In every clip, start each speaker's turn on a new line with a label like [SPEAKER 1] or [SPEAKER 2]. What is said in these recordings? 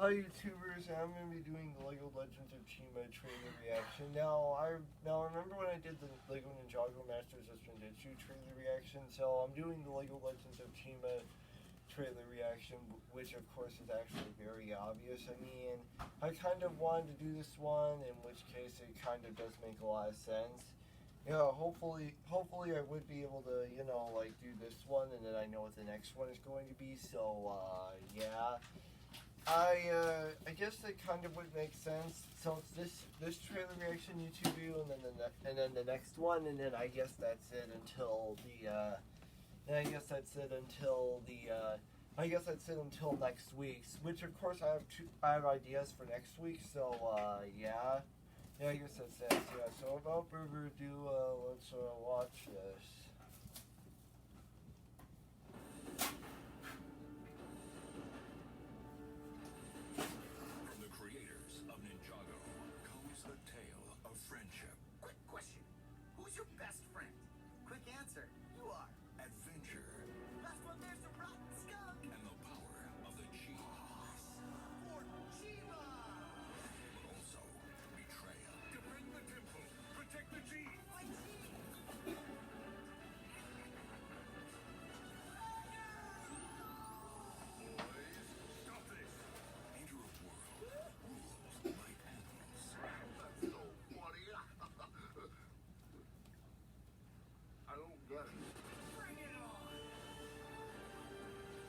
[SPEAKER 1] Hi YouTubers, I'm going to be doing the LEGO Legends of Chima trailer reaction. Now remember when I did the LEGO Ninjago Masters of Spinditzu trailer reaction? So I'm doing the LEGO Legends of Chima trailer reaction, which of course is actually very obvious. I mean, I kind of wanted to do this one, in which case it kind of does make a lot of sense. You know, hopefully I would be able to, you know, like do this one and then I know what the next one is going to be. So, yeah. I guess that kind of would make sense. So it's this trailer reaction YouTube video, and then the next one, and then I guess that's it until I guess that's it until next week's. Which of course I have ideas for next week. So yeah, I guess that's it. Yeah. So without further ado, let's watch this.
[SPEAKER 2] Friendship. Quick question. Who's your best friend? Quick answer. You are. Adventure. Last one there's a rotten skunk. And the power of the cheese. For Chima. But also betrayal. Defend the temple. Protect the cheese. My cheese. Boys, stop this. Enter a world ruled by animals. That's so funny. I don't get it. Bring it on!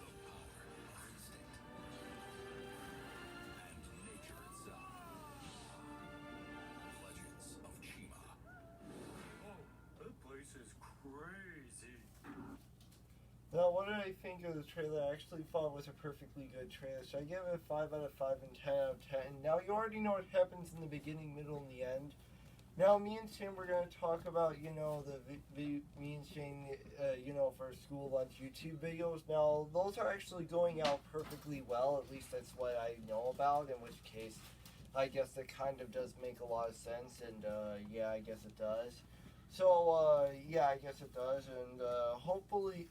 [SPEAKER 2] The power of instinct. And nature itself. Legends of Chima. Oh, that place is crazy.
[SPEAKER 1] Now, what did I think of the trailer? I actually thought it was a perfectly good trailer, so I give it a 5 out of 5 and 10 out of 10. Now, you already know what happens in the beginning, middle, and the end. Now, me and Sam, we're going to talk about, you know, me and Shane, you know, for school lunch YouTube videos. Now, those are actually going out perfectly well, at least that's what I know about, in which case, I guess it kind of does make a lot of sense, and, yeah, I guess it does. So, yeah, I guess it does, and, hopefully,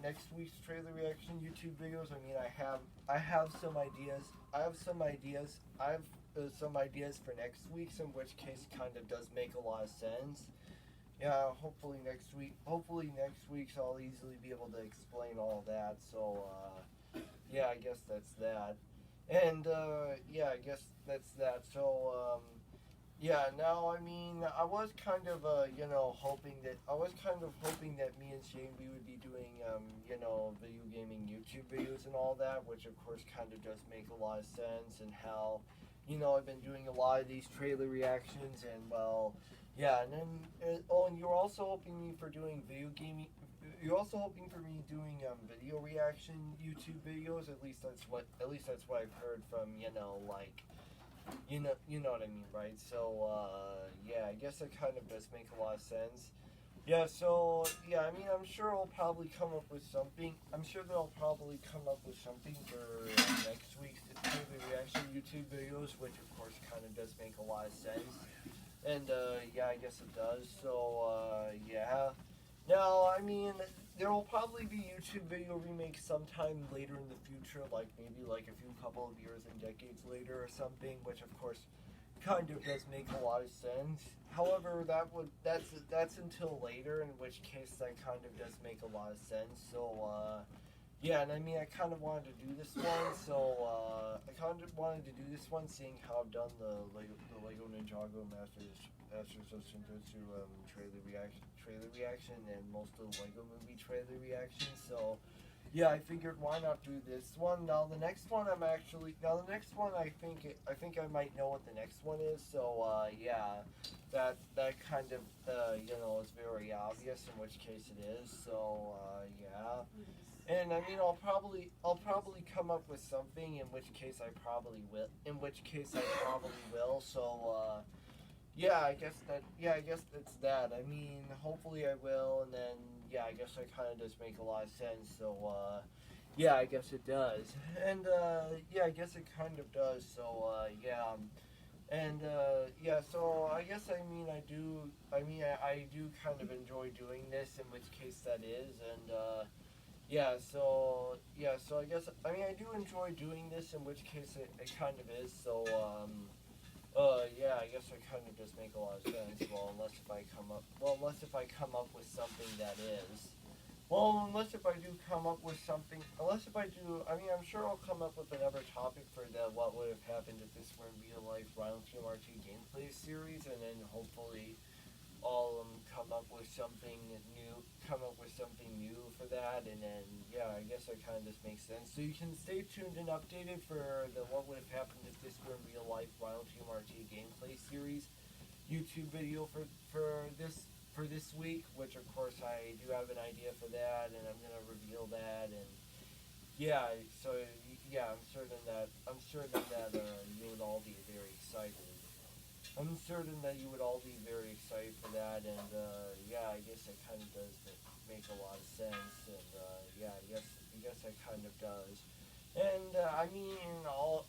[SPEAKER 1] next week's trailer reaction YouTube videos, I mean, I have some ideas, I have some ideas for next week's, in which case kind of does make a lot of sense. Yeah, hopefully next week's I'll easily be able to explain all that, so, yeah, I guess that's that. And, yeah, I guess that's that, so, yeah, now, I mean, I was kind of, you know, hoping that me and Shane, we would be doing, you know, video gaming YouTube videos and all that, which of course kind of does make a lot of sense, and how, you know, I've been doing a lot of these trailer reactions, and, well, yeah, and then, oh, and you're also hoping me for doing you're also hoping for me doing, video reaction YouTube videos, at least that's what I've heard from, you know, like, you know what I mean, right? So, yeah, I guess it kind of does make a lot of sense. Yeah, so, yeah, I mean, I'm sure I'll probably come up with something. I'm sure they'll probably come up with something for next week's trailer reaction YouTube videos, which, of course, kind of does make a lot of sense. And, yeah, I guess it does. So, yeah. Now, I mean, there will probably be YouTube video remakes sometime later in the future, like maybe like a couple of years and decades later or something, which of course kind of does make a lot of sense. However, that's until later, in which case that kind of does make a lot of sense. So, yeah, and I mean, I kind of wanted to do this one, so, seeing how I've done the LEGO Ninjago Masters of Spinditzu trailer reaction, and most of the LEGO movie trailer reactions. So, yeah, I figured why not do this one. Now the next one I think I might know what the next one is. So, yeah, that kind of you know, is very obvious, in which case it is. So, yeah. And I mean, I'll probably come up with something, in which case I probably will. So, yeah, I guess that's that. I mean, hopefully I will, and then, yeah, I guess that kind of does make a lot of sense. So, yeah, I guess it does. And, yeah, I guess it kind of does. So, yeah. And, yeah, so I guess, I mean, I do kind of enjoy doing this, in which case that is. And, So I guess I mean I do enjoy doing this, in which case it kind of is. Yeah, I guess it kind of does make a lot of sense. Unless if I come up with something that is. Unless if I do come up with something, unless if I do, I mean, I'm sure I'll come up with another topic for the what would have happened if this were in real life Round Team RT gameplay series, and then hopefully I'll come up with something new for that, and then yeah, I guess that kind of just makes sense. So you can stay tuned and updated for the what would have happened if this were in real life Round Team RT gameplay series YouTube video for this week, which of course I do have an idea for that, and I'm gonna reveal that, and yeah, so yeah, I'm certain that you would all be very excited. I'm certain that you would all be very excited for that, and yeah, I guess it kind of does make a lot of sense, and yeah, I guess it kind of does. And I know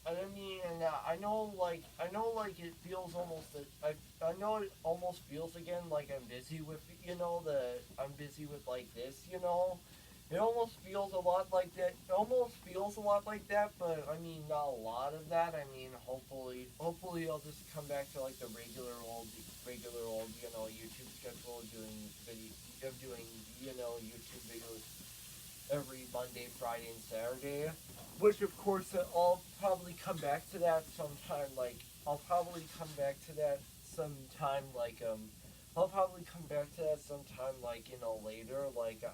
[SPEAKER 1] it feels almost I know it almost feels again like I'm busy with I'm busy with like this, it almost feels a lot like that. It almost feels a lot like that, but I mean not a lot of that. I mean hopefully I'll just come back to like the regular old YouTube schedule of doing YouTube videos every Monday, Friday, and Saturday. Which of course I'll probably come back to that sometime. I'll probably come back to that sometime. I'll probably come back to that sometime. Later.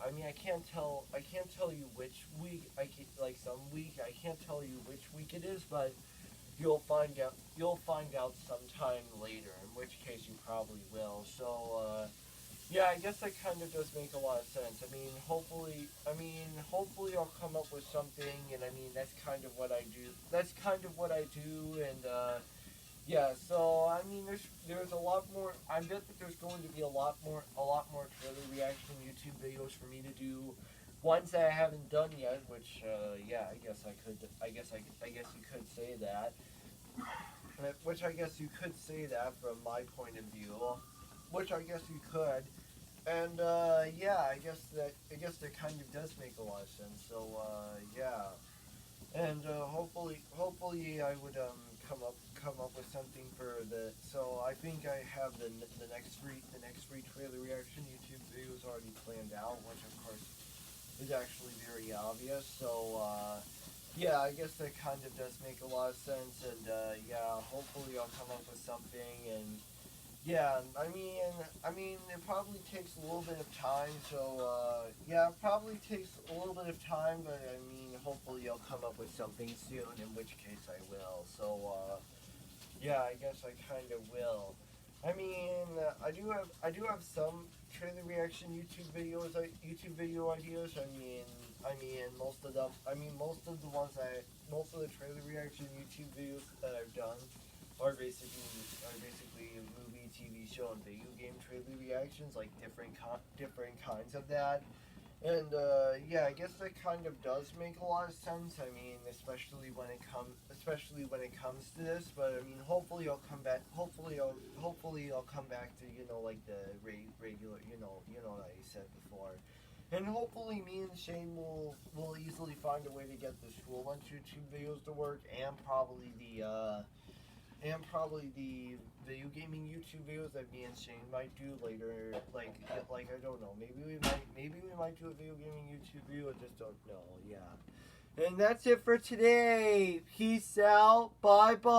[SPEAKER 1] I mean, I can't tell you which week. Some week I can't tell you which week it is, but you'll find out. You'll find out sometime later. In which case you probably will. So. Yeah, I guess that kind of does make a lot of sense. Hopefully I'll come up with something, and I mean, that's kind of what I do. And, yeah, so, I mean, there's a lot more, I bet that there's going to be a lot more trailer reaction YouTube videos for me to do, ones that I haven't done yet, which, yeah, I guess you could say that. Which I guess you could say that from my point of view. Which I guess you could. And yeah, I guess that kind of does make a lot of sense. So yeah, and hopefully I would come up with something for the. So I think I have the next three trailer reaction YouTube videos already planned out, which of course is actually very obvious. So yeah, I guess that kind of does make a lot of sense. And yeah, hopefully I'll come up with something. And yeah, I mean, it probably takes a little bit of time, so, yeah, it probably takes a little bit of time, but, I mean, hopefully I'll come up with something soon, in which case I will. So, yeah, I guess I kind of will. I mean, I do have some trailer reaction YouTube video ideas. Most of the trailer reaction YouTube videos that I've done are basically movie, TV show, and video game trailer reactions, like different kinds of that. And yeah, I guess that kind of does make a lot of sense. I mean, especially when it comes to this. But I mean, hopefully I'll come back. Hopefully I'll come back to like the regular that I said before. And hopefully me and Shane will easily find a way to get the school lunch YouTube videos to work, and probably the video gaming YouTube videos that me and Shane might do later. Like I don't know. Maybe we might do a video gaming YouTube video. I just don't know. Yeah. And that's it for today. Peace out. Bye bye.